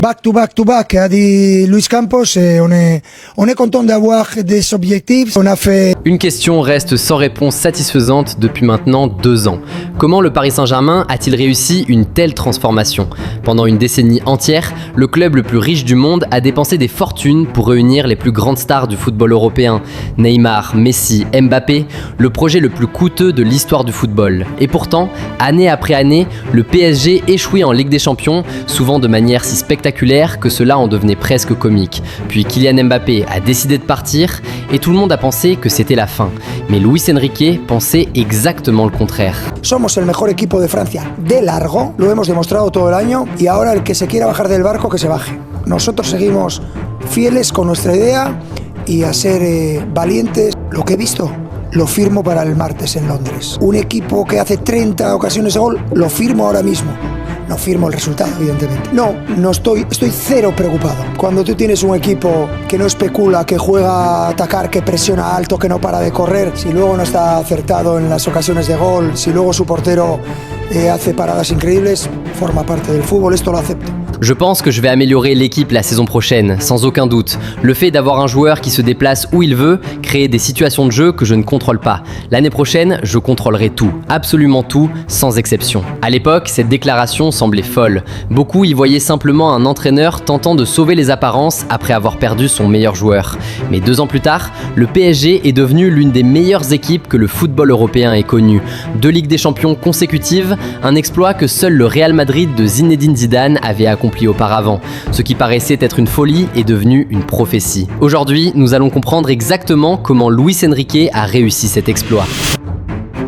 Back to back, a dit Luis Campos, et on est content d'avoir des objectifs. On a fait... Une question reste sans réponse satisfaisante depuis maintenant 2 ans. Comment le Paris Saint-Germain a-t-il réussi une telle transformation ? Pendant une décennie entière, le club le plus riche du monde a dépensé des fortunes pour réunir les plus grandes stars du football européen. Neymar, Messi, Mbappé, le projet le plus coûteux de l'histoire du football. Et pourtant, année après année, le PSG échouait en Ligue des Champions, souvent de manière si spectaculaire que cela en devenait presque comique. Puis Kylian Mbappé a décidé de partir et tout le monde a pensé que c'était la fin. Mais Luis Enrique pensait exactement le contraire. Somos el mejor equipo de Francia de largo, lo hemos demostrado todo el año y ahora el que se quiera bajar del barco que se baje. Nosotros seguimos fieles con nuestra idea y a ser valientes. Lo que he visto lo firmo para el martes en Londres. Un equipo que hace 30 ocasiones de gol, lo firmo ahora mismo. No firmo el resultado, evidentemente. No estoy cero preocupado. Cuando tú tienes un equipo que no especula, que juega a atacar, que presiona alto, que no para de correr, si luego no está acertado en las ocasiones de gol, si luego su portero hace paradas increíbles, forma parte del fútbol, esto lo acepto. Je pense que je vais améliorer l'équipe la saison prochaine, sans aucun doute. Le fait d'avoir un joueur qui se déplace où il veut, créer des situations de jeu que je ne contrôle pas. L'année prochaine, je contrôlerai tout, absolument tout, sans exception. À l'époque, cette déclaration semblait folle. Beaucoup y voyaient simplement un entraîneur tentant de sauver les apparences après avoir perdu son meilleur joueur. Mais 2 ans plus tard, le PSG est devenu l'une des meilleures équipes que le football européen ait connues. 2 Ligues des Champions consécutives, un exploit que seul le Real Madrid de Zinedine Zidane avait accompli auparavant. Ce qui paraissait être une folie est devenu une prophétie. Aujourd'hui, nous allons comprendre exactement comment Luis Enrique a réussi cet exploit.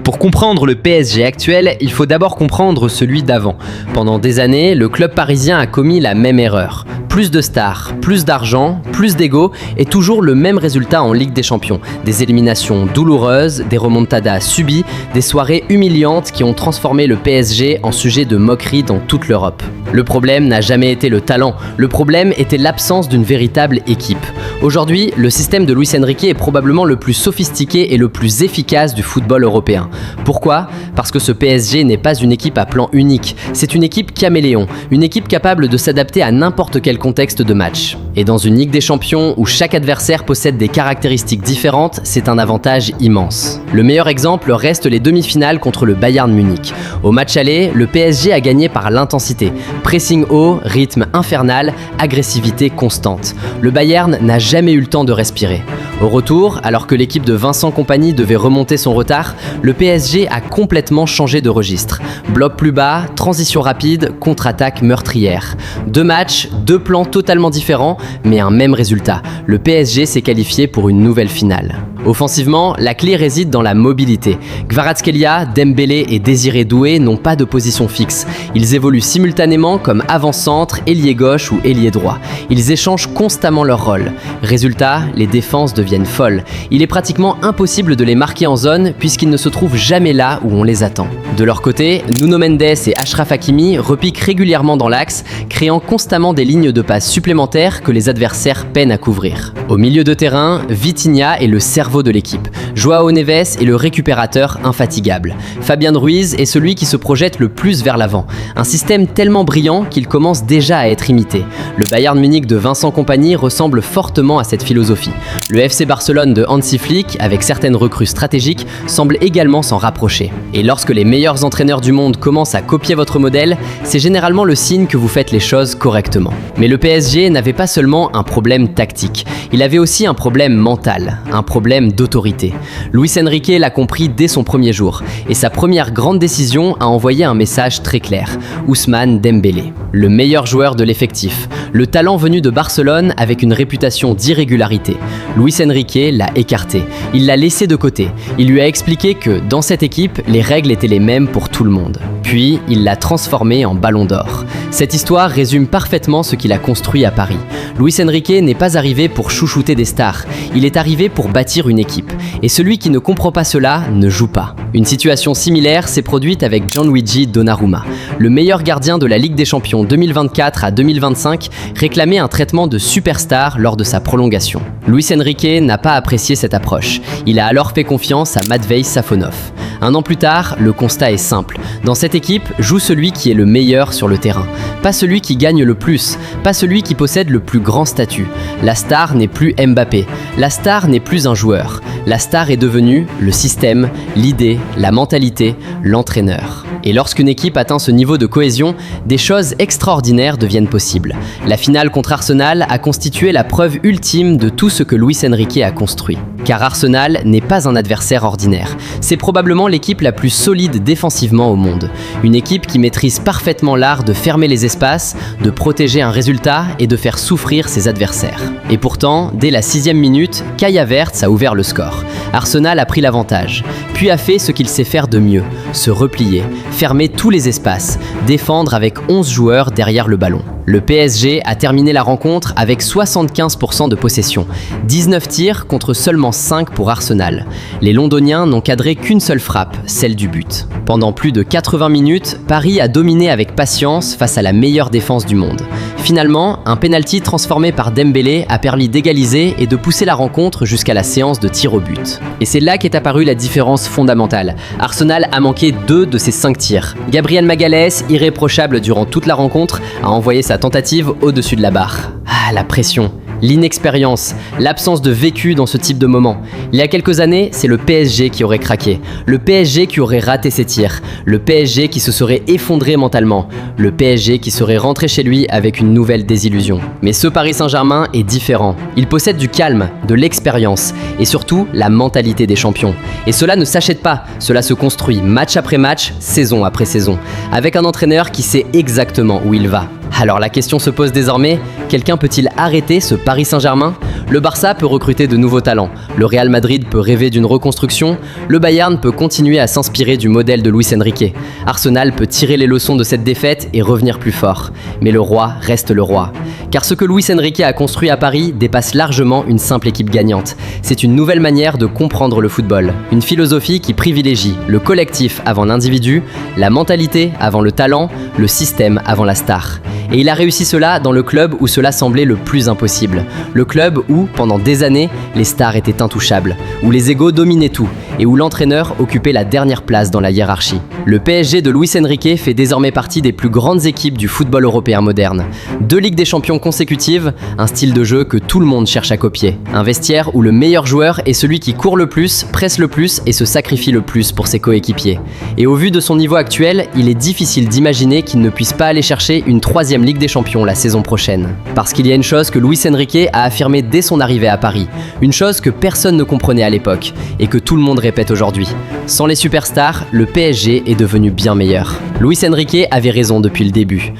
Pour comprendre le PSG actuel, il faut d'abord comprendre celui d'avant. Pendant des années, le club parisien a commis la même erreur. Plus de stars, plus d'argent, plus d'ego et toujours le même résultat en Ligue des Champions. Des éliminations douloureuses, des remontadas subies, des soirées humiliantes qui ont transformé le PSG en sujet de moquerie dans toute l'Europe. Le problème n'a jamais été le talent, le problème était l'absence d'une véritable équipe. Aujourd'hui, le système de Luis Enrique est probablement le plus sophistiqué et le plus efficace du football européen. Pourquoi ? Parce que ce PSG n'est pas une équipe à plan unique, c'est une équipe caméléon, une équipe capable de s'adapter à n'importe quel contexte de match. Et dans une Ligue des Champions où chaque adversaire possède des caractéristiques différentes, c'est un avantage immense. Le meilleur exemple reste les demi-finales contre le Bayern Munich. Au match aller, le PSG a gagné par l'intensité. Pressing haut, rythme infernal, agressivité constante. Le Bayern n'a jamais eu le temps de respirer. Au retour, alors que l'équipe de Vincent Kompany devait remonter son retard, le PSG a complètement changé de registre. Bloc plus bas, transition rapide, contre-attaque meurtrière. 2 matchs, 2 plans totalement différents, mais un même résultat. Le PSG s'est qualifié pour une nouvelle finale. Offensivement, la clé réside dans la mobilité. Kvaratskhelia, Dembélé et Désiré Doué n'ont pas de position fixe. Ils évoluent simultanément comme avant-centre, ailier gauche ou ailier droit. Ils échangent constamment leur rôle. Résultat, les défenses deviennent folles. Il est pratiquement impossible de les marquer en zone puisqu'ils ne se trouvent jamais là où on les attend. De leur côté, Nuno Mendes et Achraf Hakimi repiquent régulièrement dans l'axe, créant constamment des lignes de passe supplémentaires que les adversaires peinent à couvrir. Au milieu de terrain, Vitinha est le cerveau de l'équipe. Joao Neves est le récupérateur infatigable. Fabien Ruiz est celui qui se projette le plus vers l'avant. Un système tellement brillant qu'il commence déjà à être imité. Le Bayern Munich de Vincent Kompany ressemble fortement à cette philosophie. Le FC Barcelone de Hansi Flick, avec certaines recrues stratégiques, semble également s'en rapprocher. Et lorsque les meilleurs entraîneurs du monde commencent à copier votre modèle, c'est généralement le signe que vous faites les choses correctement. Mais le PSG n'avait pas seulement un problème tactique, il avait aussi un problème mental, un problème d'autorité. Luis Enrique l'a compris dès son premier jour, et sa première grande décision a envoyé un message très clair. Ousmane Dembélé, le meilleur joueur de l'effectif, le talent venu de Barcelone avec une réputation d'irrégularité. Luis Enrique l'a écarté, il l'a laissé de côté, il lui a expliqué que dans cette équipe, les règles étaient les mêmes pour tout le monde. Puis, il l'a transformé en ballon d'or. Cette histoire résume parfaitement ce qu'il a construit à Paris. Luis Enrique n'est pas arrivé pour chouchouter des stars, il est arrivé pour bâtir une équipe. Et celui qui ne comprend pas cela ne joue pas. Une situation similaire s'est produite avec Gianluigi Donnarumma. Le meilleur gardien de la Ligue des Champions 2024 à 2025 réclamait un traitement de superstar lors de sa prolongation. Luis Enrique n'a pas apprécié cette approche. Il a alors fait confiance à Matvei Safonov. Un an plus tard, le constat est simple. Dans cette équipe, joue celui qui est le meilleur sur le terrain. Pas celui qui gagne le plus, pas celui qui possède le plus grand statut. La star n'est plus Mbappé, la star n'est plus un joueur. La star est devenue le système, l'idée, la mentalité, l'entraîneur. Et lorsqu'une équipe atteint ce niveau de cohésion, des choses extraordinaires deviennent possibles. La finale contre Arsenal a constitué la preuve ultime de tout ce que Luis Enrique a construit. Car Arsenal n'est pas un adversaire ordinaire. C'est probablement l'équipe la plus solide défensivement au monde. Une équipe qui maîtrise parfaitement l'art de fermer les espaces, de protéger un résultat et de faire souffrir ses adversaires. Et pourtant, dès la 6e minute, Kai Havertz a ouvert le score. Arsenal a pris l'avantage, puis a fait ce qu'il sait faire de mieux, se replier, fermer tous les espaces, défendre avec 11 joueurs derrière le ballon. Le PSG a terminé la rencontre avec 75% de possession, 19 tirs contre seulement 5 pour Arsenal. Les Londoniens n'ont cadré qu'une seule frappe, celle du but. Pendant plus de 80 minutes, Paris a dominé avec patience face à la meilleure défense du monde. Finalement, un penalty transformé par Dembélé a permis d'égaliser et de pousser la rencontre jusqu'à la séance de tir au but. Et c'est là qu'est apparue la différence fondamentale. Arsenal a manqué 2 de ses 5 tirs. Gabriel Magalhães, irréprochable durant toute la rencontre, a envoyé sa tentative au-dessus de la barre. Ah, la pression, l'inexpérience, l'absence de vécu dans ce type de moment. Il y a quelques années, c'est le PSG qui aurait craqué, le PSG qui aurait raté ses tirs, le PSG qui se serait effondré mentalement, le PSG qui serait rentré chez lui avec une nouvelle désillusion. Mais ce Paris Saint-Germain est différent. Il possède du calme, de l'expérience et surtout la mentalité des champions. Et cela ne s'achète pas, cela se construit match après match, saison après saison, avec un entraîneur qui sait exactement où il va. Alors la question se pose désormais, quelqu'un peut-il arrêter ce Paris Saint-Germain ? Le Barça peut recruter de nouveaux talents, le Real Madrid peut rêver d'une reconstruction, le Bayern peut continuer à s'inspirer du modèle de Luis Enrique, Arsenal peut tirer les leçons de cette défaite et revenir plus fort. Mais le roi reste le roi. Car ce que Luis Enrique a construit à Paris dépasse largement une simple équipe gagnante. C'est une nouvelle manière de comprendre le football, une philosophie qui privilégie le collectif avant l'individu, la mentalité avant le talent, le système avant la star. Et il a réussi cela dans le club où cela semblait le plus impossible. Le club où, pendant des années, les stars étaient intouchables, où les égos dominaient tout et où l'entraîneur occupait la dernière place dans la hiérarchie. Le PSG de Luis Enrique fait désormais partie des plus grandes équipes du football européen moderne. 2 Ligues des Champions consécutives, un style de jeu que tout le monde cherche à copier. Un vestiaire où le meilleur joueur est celui qui court le plus, presse le plus et se sacrifie le plus pour ses coéquipiers. Et au vu de son niveau actuel, il est difficile d'imaginer qu'il ne puisse pas aller chercher une 3e Ligue des Champions la saison prochaine. Parce qu'il y a une chose que Luis Enrique a affirmée dès son arrivée à Paris, une chose que personne ne comprenait à l'époque et que tout le monde répète aujourd'hui. Sans les superstars, le PSG est devenu bien meilleur. Luis Enrique avait raison depuis le début.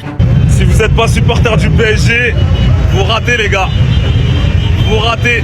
Si vous n'êtes pas supporter du PSG, vous ratez les gars. Vous ratez.